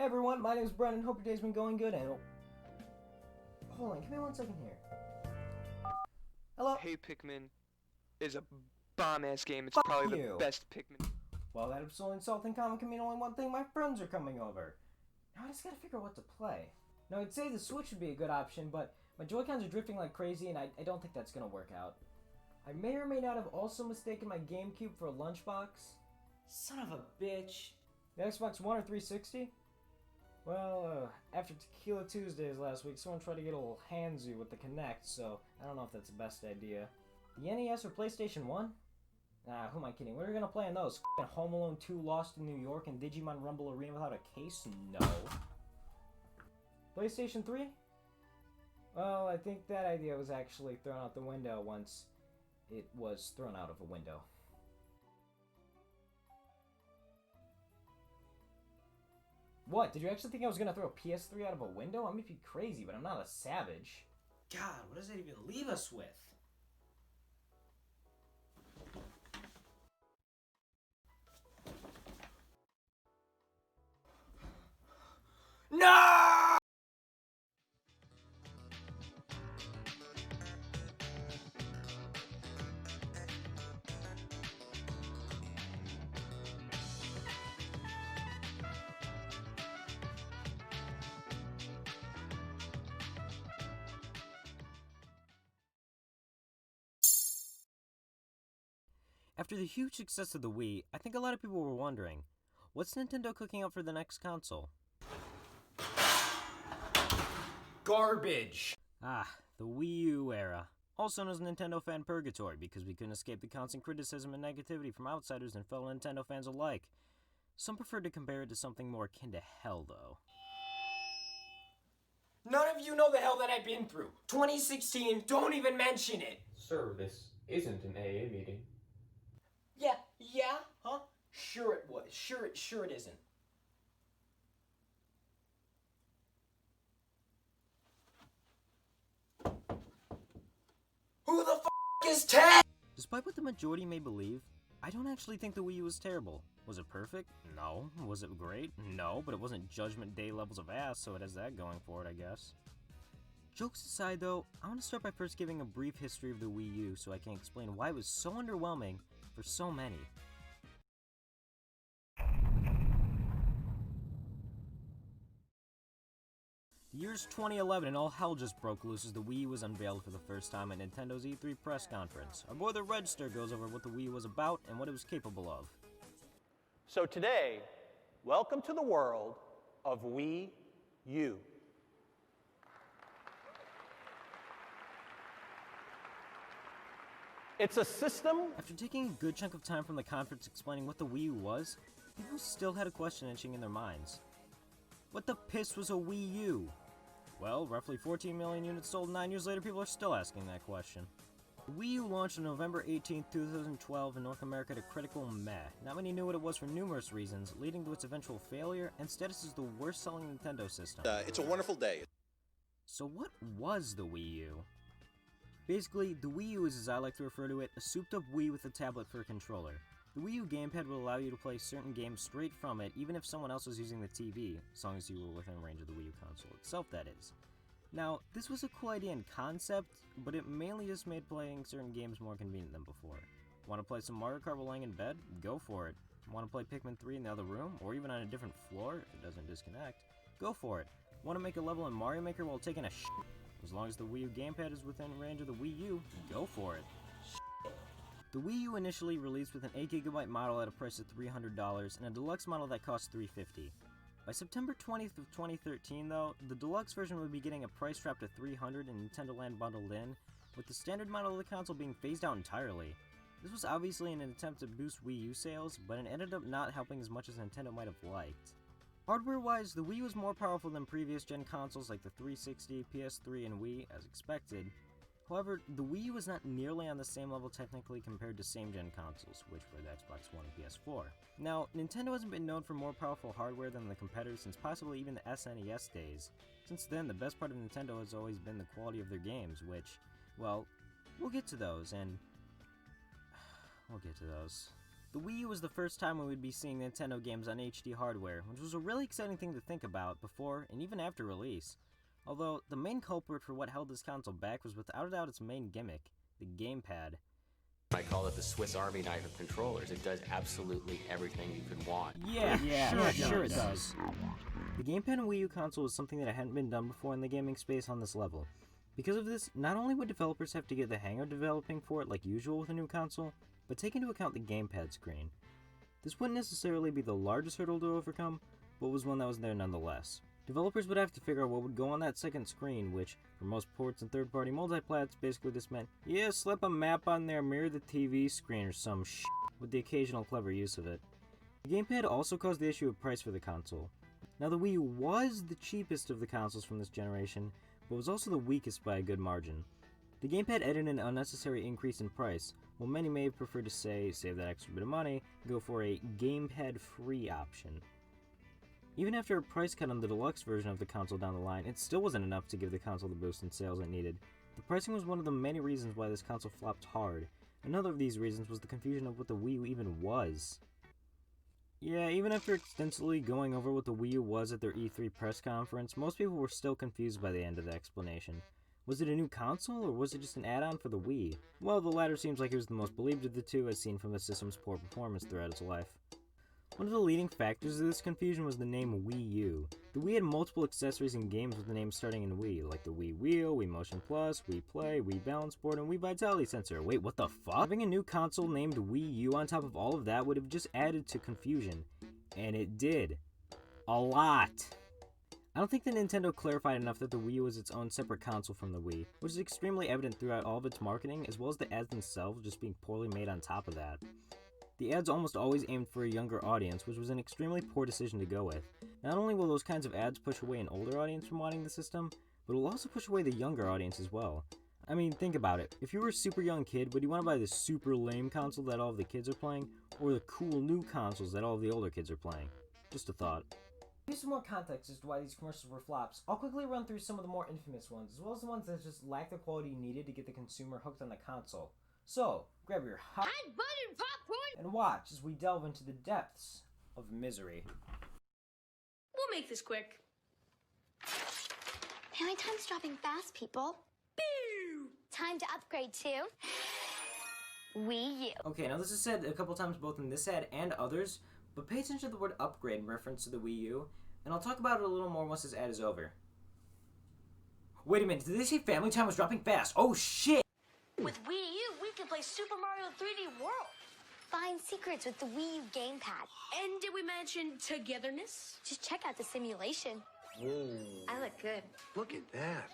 Hey everyone, my name is Brennan. Hope your day's been going good and... Hold on, give me 1 second here. Hello? Hey Pikmin is a bomb-ass game. It's Fuck probably you. the best Pikmin. Well, that absolutely insulting comment can mean only one thing: my friends are coming over. Now I just gotta figure out what to play. Now I'd say the Switch would be a good option, but my Joy-Cons are drifting like crazy and I don't think that's gonna work out. I may or may not have also mistaken my GameCube for a lunchbox. Son of a bitch. The Xbox One or 360? Well, after Tequila Tuesdays last week, someone tried to get a little handsy with the Kinect, so I don't know if that's the best idea. The NES or PlayStation 1? Nah, who am I kidding? What are we gonna play on those? F***ing Home Alone 2 Lost in New York and Digimon Rumble Arena without a case? No. PlayStation 3? Well, I think that idea was actually thrown out the window once it was thrown out of a window. What? Did you actually think I was gonna throw a PS3 out of a window? I may be crazy, but I'm not a savage. God, what does that even leave us with? No! After the huge success of the Wii, I think a lot of people were wondering, what's Nintendo cooking up for the next console? Garbage! Ah, the Wii U era. Also known as Nintendo fan purgatory, because we couldn't escape the constant criticism and negativity from outsiders and fellow Nintendo fans alike. Some prefer to compare it to something more akin to hell, though. None of you know the hell that I've been through. 2016, don't even mention it! Sir, this isn't an AA meeting. Yeah, huh? Sure it was. Sure it isn't. Who the f*** is Ted? Despite what the majority may believe, I don't actually think the Wii U was terrible. Was it perfect? No. Was it great? No, but it wasn't Judgment Day levels of ass, so it has that going for it, I guess. Jokes aside though, I want to start by first giving a brief history of the Wii U so I can explain why it was so underwhelming for so many. The year's 2011 and all hell just broke loose as the Wii U was unveiled for the first time at Nintendo's E3 press conference. Our boy the Redster goes over what the Wii U was about and what it was capable of. So today, welcome to the world of Wii U. It's a system. After taking a good chunk of time from the conference explaining what the Wii U was, people still had a question itching in their minds. What the piss was a Wii U? Well, roughly 14 million units sold 9 years later, people are still asking that question. The Wii U launched on November 18, 2012 in North America at a critical meh. Not many knew what it was for numerous reasons, leading to its eventual failure and status as the worst-selling Nintendo system. It's a wonderful day. So what was the Wii U? Basically, the Wii U is, as I like to refer to it, a souped-up Wii with a tablet for a controller. The Wii U Gamepad will allow you to play certain games straight from it, even if someone else was using the TV, as long as you were within range of the Wii U console itself, that is. Now, this was a cool idea in concept, but it mainly just made playing certain games more convenient than before. Want to play some Mario Kart while laying in bed? Go for it. Want to play Pikmin 3 in the other room, or even on a different floor, if it doesn't disconnect? Go for it. Want to make a level in Mario Maker while taking a shit? As long as the Wii U Gamepad is within range of the Wii U, go for it. The Wii U initially released with an 8GB model at a price of $300 and a deluxe model that cost $350. By September 20th of 2013 though, the deluxe version would be getting a price drop to $300 and Nintendo Land bundled in, with the standard model of the console being phased out entirely. This was obviously an attempt to boost Wii U sales, but it ended up not helping as much as Nintendo might have liked. Hardware-wise, the Wii was more powerful than previous gen consoles like the 360, PS3, and Wii, as expected. However, the Wii U was not nearly on the same level technically compared to same-gen consoles, which were the Xbox One and PS4. Now, Nintendo hasn't been known for more powerful hardware than the competitors since possibly even the SNES days. Since then, the best part of Nintendo has always been the quality of their games, which, well, we'll get to those, and... we'll get to those. The Wii U was the first time we would be seeing Nintendo games on HD hardware, which was a really exciting thing to think about before and even after release. Although, the main culprit for what held this console back was without a doubt its main gimmick, the Gamepad. I call it the Swiss Army knife of controllers. It does absolutely everything you could want. Yeah, sure it does. The Gamepad and Wii U console was something that hadn't been done before in the gaming space on this level. Because of this, not only would developers have to get the hang of developing for it like usual with a new console, but take into account the Gamepad screen. This wouldn't necessarily be the largest hurdle to overcome, but was one that was there nonetheless. Developers would have to figure out what would go on that second screen, which, for most ports and third-party multiplats, basically just meant, yeah, slap a map on there, mirror the TV screen or some shit, with the occasional clever use of it. The Gamepad also caused the issue of price for the console. Now, the Wii U was the cheapest of the consoles from this generation, but was also the weakest by a good margin. The Gamepad added an unnecessary increase in price, while many may have preferred to say, save that extra bit of money, and go for a Gamepad-free option. Even after a price cut on the deluxe version of the console down the line, it still wasn't enough to give the console the boost in sales it needed. The pricing was one of the many reasons why this console flopped hard. Another of these reasons was the confusion of what the Wii U even was. Yeah, even after extensively going over what the Wii U was at their E3 press conference, most people were still confused by the end of the explanation. Was it a new console, or was it just an add-on for the Wii? Well, the latter seems like it was the most believed of the two, as seen from the system's poor performance throughout its life. One of the leading factors of this confusion was the name Wii U. The Wii had multiple accessories and games with the name starting in Wii, like the Wii Wheel, Wii Motion Plus, Wii Play, Wii Balance Board, and Wii Vitality Sensor. Wait, what the fuck? Having a new console named Wii U on top of all of that would have just added to confusion. And it did. A lot. I don't think that Nintendo clarified enough that the Wii U was its own separate console from the Wii, which is extremely evident throughout all of its marketing, as well as the ads themselves just being poorly made on top of that. The ads almost always aimed for a younger audience, which was an extremely poor decision to go with. Not only will those kinds of ads push away an older audience from wanting the system, but it will also push away the younger audience as well. I mean, think about it. If you were a super young kid, would you want to buy the super lame console that all of the kids are playing, or the cool new consoles that all of the older kids are playing? Just a thought. To give you some more context as to why these commercials were flops, I'll quickly run through some of the more infamous ones, as well as the ones that just lack the quality needed to get the consumer hooked on the console. So, grab your hot button popcorn and watch as we delve into the depths of misery. We'll make this quick. Family time's dropping fast, people. Boo! Time to upgrade to Wii U. Okay, now this is said a couple times both in this ad and others, but pay attention to the word upgrade in reference to the Wii U, and I'll talk about it a little more once this ad is over. Wait a minute, did they say family time was dropping fast? Oh shit! With Wii U, we can play Super Mario 3D World. Find secrets with the Wii U Gamepad. And did we mention togetherness? Just check out the simulation. Whoa. I look good. Look at that.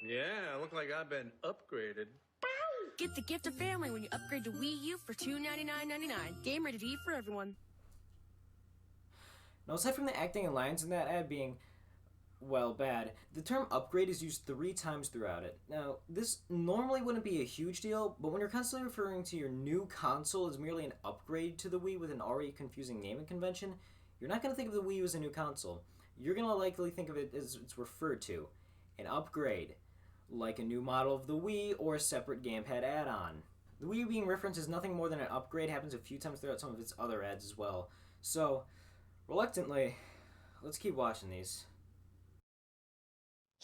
Yeah, I look like I've been upgraded. Get the gift of family when you upgrade to Wii U for $299.99. Game rated E for everyone. Now, aside from the acting and lines in that ad being, well, bad, the term upgrade is used 3 times throughout it. Now, this normally wouldn't be a huge deal, but when you're constantly referring to your new console as merely an upgrade to the Wii with an already confusing naming convention, you're not going to think of the Wii U as a new console. You're going to likely think of it as it's referred to, an upgrade, like a new model of the Wii or a separate Gamepad add-on. The Wii U being referenced as nothing more than an upgrade happens a few times throughout some of its other ads as well. So, reluctantly, let's keep watching these.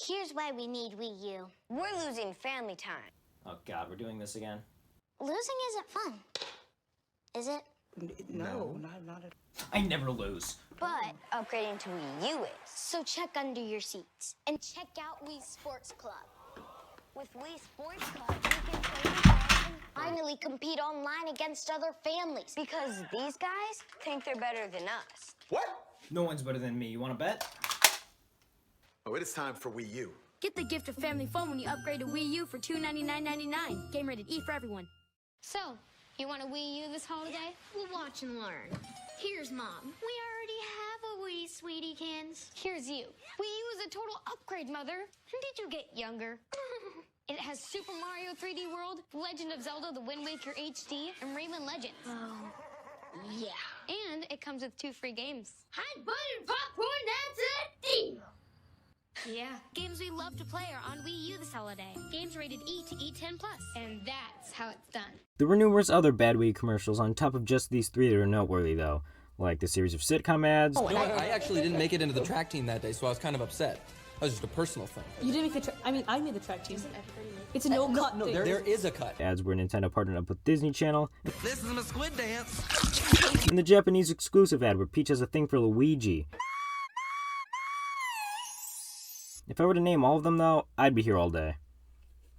Here's why we need Wii U. We're losing family time. Oh god, we're doing this again. Losing isn't fun, is it? No, not at all. I never lose. But upgrading to Wii U is. So check under your seats and check out Wii Sports Club. With Wii Sports Club, you can play together and finally compete online against other families. Because these guys think they're better than us. What? No one's better than me. You want to bet? Oh, it is time for Wii U. Get the gift of family phone when you upgrade to Wii U for $299.99. Game rated E for everyone. So, you want a Wii U this holiday? We'll watch and learn. Here's Mom. We already have a Wii, Sweetiekins. Here's you. Wii U is a total upgrade, Mother. Did you get younger? It has Super Mario 3D World, Legend of Zelda: The Wind Waker HD, and Rayman Legends. Oh, yeah. And it comes with 2 free games. Hot button popcorn, that's a deal. Yeah, games we love to play are on Wii U this holiday. Games rated E to E10+. And that's how it's done. There were numerous other bad Wii commercials on top of just these three that are noteworthy, though, like the series of sitcom ads. Oh, I actually didn't make it into the track team that day, so I was kind of upset. That was just a personal thing. You didn't make the I made the track team. It's a no-cut No, thing. there is a cut. Ads where Nintendo partnered up with Disney Channel. This is my squid dance. And the Japanese exclusive ad where Peach has a thing for Luigi. If I were to name all of them, though, I'd be here all day.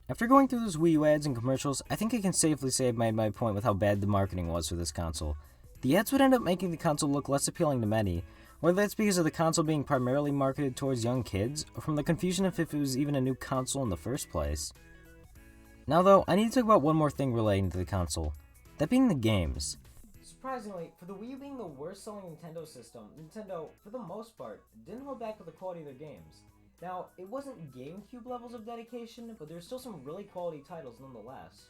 After going through those Wii U ads and commercials, I think I can safely say I've made my point with how bad the marketing was for this console. The ads would end up making the console look less appealing to many, whether that's because of the console being primarily marketed towards young kids, or from the confusion of if it was even a new console in the first place. Now though, I need to talk about one more thing relating to the console, that being the games. Surprisingly, for the Wii U being the worst selling Nintendo system, Nintendo, for the most part, didn't hold back with the quality of their games. Now, it wasn't GameCube levels of dedication, but there's still some really quality titles nonetheless.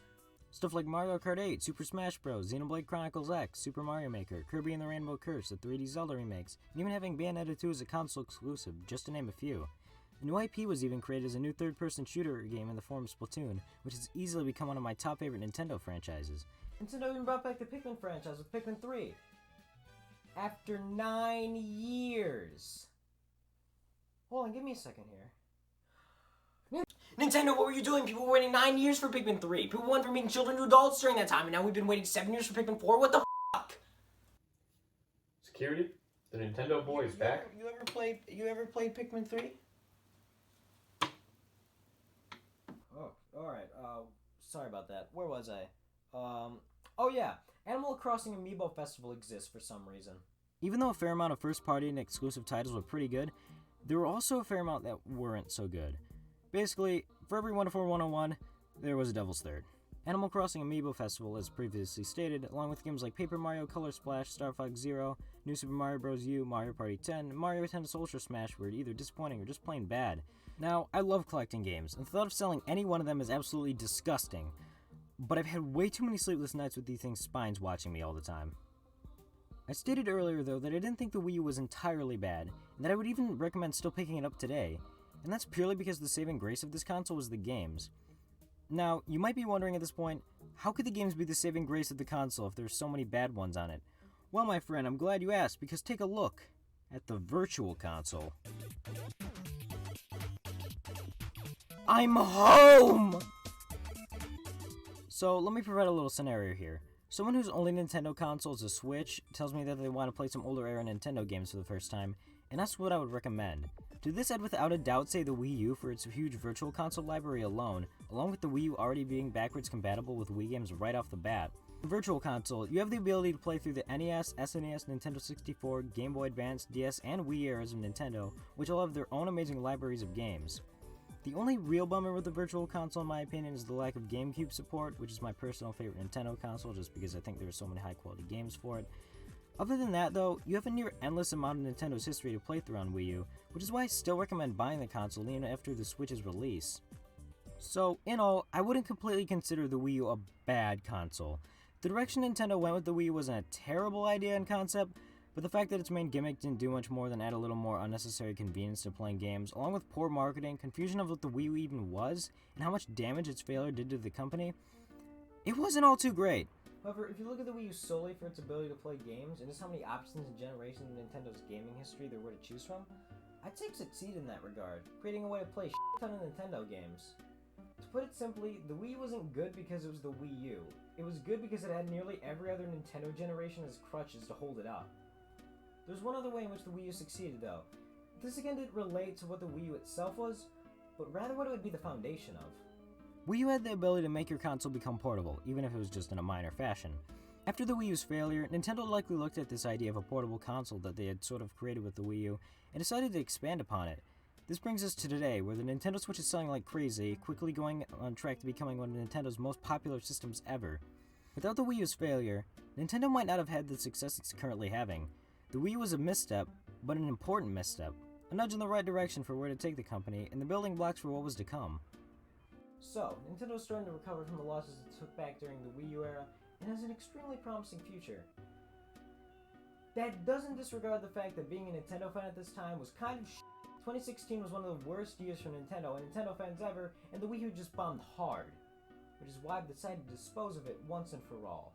Stuff like Mario Kart 8, Super Smash Bros., Xenoblade Chronicles X, Super Mario Maker, Kirby and the Rainbow Curse, the 3D Zelda remakes, and even having Bayonetta 2 as a console exclusive, just to name a few. A new IP was even created as a new third-person shooter game in the form of Splatoon, which has easily become one of my top favorite Nintendo franchises. Nintendo even brought back the Pikmin franchise with Pikmin 3. After 9 years! Hold on, give me a second here. Nintendo, what were you doing? People were waiting 9 years for Pikmin 3. People went from being children to adults during that time, and now we've been waiting 7 years for Pikmin 4? What the fuck? Security? The Nintendo boy is back? You ever played Pikmin 3? Oh, alright, sorry about that. Where was I? Oh yeah, Animal Crossing Amiibo Festival exists for some reason. Even though a fair amount of first-party and exclusive titles were pretty good, there were also a fair amount that weren't so good. Basically, for every Wonderful 101, there was a Devil's Third. Animal Crossing Amiibo Festival, as previously stated, along with games like Paper Mario, Color Splash, Star Fox Zero, New Super Mario Bros. U, Mario Party 10, and Mario Tennis Ultra Smash were either disappointing or just plain bad. Now, I love collecting games, and the thought of selling any one of them is absolutely disgusting, but I've had way too many sleepless nights with these things' spines watching me all the time. I stated earlier, though, that I didn't think the Wii U was entirely bad, and that I would even recommend still picking it up today, and that's purely because the saving grace of this console was the games. Now, you might be wondering at this point, how could the games be the saving grace of the console if there's so many bad ones on it? Well, my friend, I'm glad you asked, because take a look at the Virtual Console. I'm home! So, let me provide a little scenario here. Someone whose only Nintendo console is a Switch tells me that they want to play some older era Nintendo games for the first time, and that's what I would recommend. To this I'd without a doubt say the Wii U for its huge Virtual Console library alone, along with the Wii U already being backwards compatible with Wii games right off the bat. The Virtual Console, you have the ability to play through the NES, SNES, Nintendo 64, Game Boy Advance, DS, and Wii eras of Nintendo, which all have their own amazing libraries of games. The only real bummer with the Virtual Console, in my opinion, is the lack of GameCube support, which is my personal favorite Nintendo console, just because I think there are so many high-quality games for it. Other than that, though, you have a near endless amount of Nintendo's history to play through on Wii U, which is why I still recommend buying the console even after the Switch's release. So, in all, I wouldn't completely consider the Wii U a bad console. The direction Nintendo went with the Wii U wasn't a terrible idea and concept, but the fact that its main gimmick didn't do much more than add a little more unnecessary convenience to playing games, along with poor marketing, confusion of what the Wii U even was, and how much damage its failure did to the company, it wasn't all too great. However, if you look at the Wii U solely for its ability to play games, and just how many options and generations of Nintendo's gaming history there were to choose from, I'd say it succeeded in that regard, creating a way to play a ton of Nintendo games. To put it simply, the Wii wasn't good because it was the Wii U. It was good because it had nearly every other Nintendo generation as crutches to hold it up. There's one other way in which the Wii U succeeded, though. This again didn't relate to what the Wii U itself was, but rather what it would be the foundation of. Wii U had the ability to make your console become portable, even if it was just in a minor fashion. After the Wii U's failure, Nintendo likely looked at this idea of a portable console that they had sort of created with the Wii U, and decided to expand upon it. This brings us to today, where the Nintendo Switch is selling like crazy, quickly going on track to becoming one of Nintendo's most popular systems ever. Without the Wii U's failure, Nintendo might not have had the success it's currently having. The Wii U was a misstep, but an important misstep. A nudge in the right direction for where to take the company, and the building blocks for what was to come. So, Nintendo's starting to recover from the losses it took back during the Wii U era, and has an extremely promising future. That doesn't disregard the fact that being a Nintendo fan at this time was kind of 2016 was one of the worst years for Nintendo and Nintendo fans ever, and the Wii U just bombed hard, which is why I've decided to dispose of it once and for all.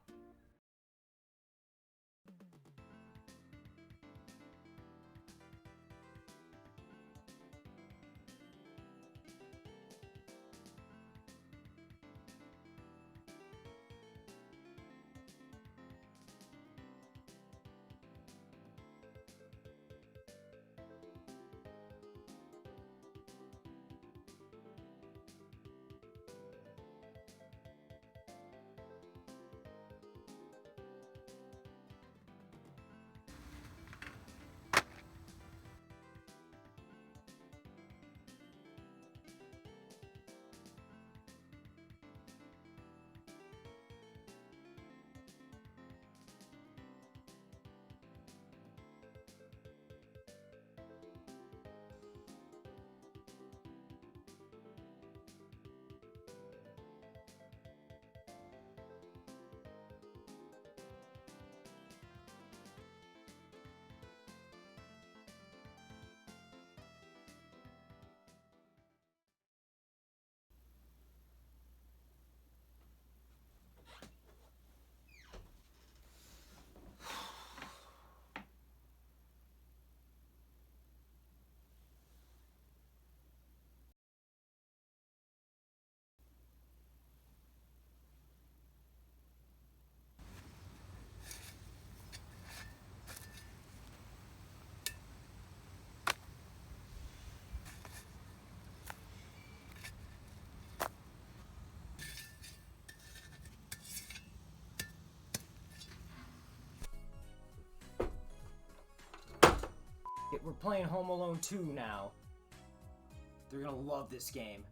We're playing Home Alone 2 now. They're gonna love this game.